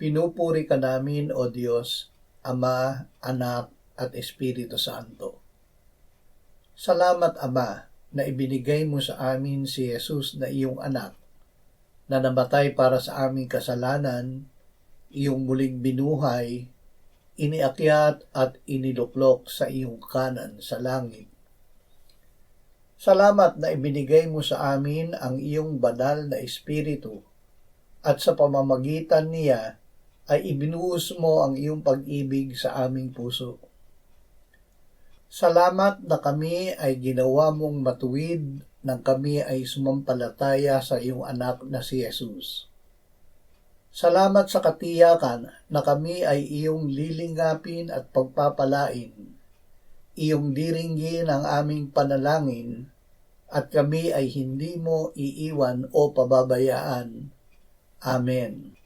Pinupuri ka namin, O Diyos, Ama, Anak, at Espiritu Santo. Salamat, Ama, na ibinigay mo sa amin si Jesus na iyong anak, na namatay para sa aming kasalanan, iyong muling binuhay, iniakyat at iniluklok sa iyong kanan sa langit. Salamat na ibinigay mo sa amin ang iyong banal na Espiritu at sa pamamagitan niya ay ibinuhos mo ang iyong pag-ibig sa aming puso. Salamat na kami ay ginawa mong matuwid nang kami ay sumampalataya sa iyong anak na si Jesus. Salamat sa katiyakan na kami ay iyong lilingapin at pagpapalain, iyong diringgin ang aming panalangin, at kami ay hindi mo iiwan o pababayaan. Amen.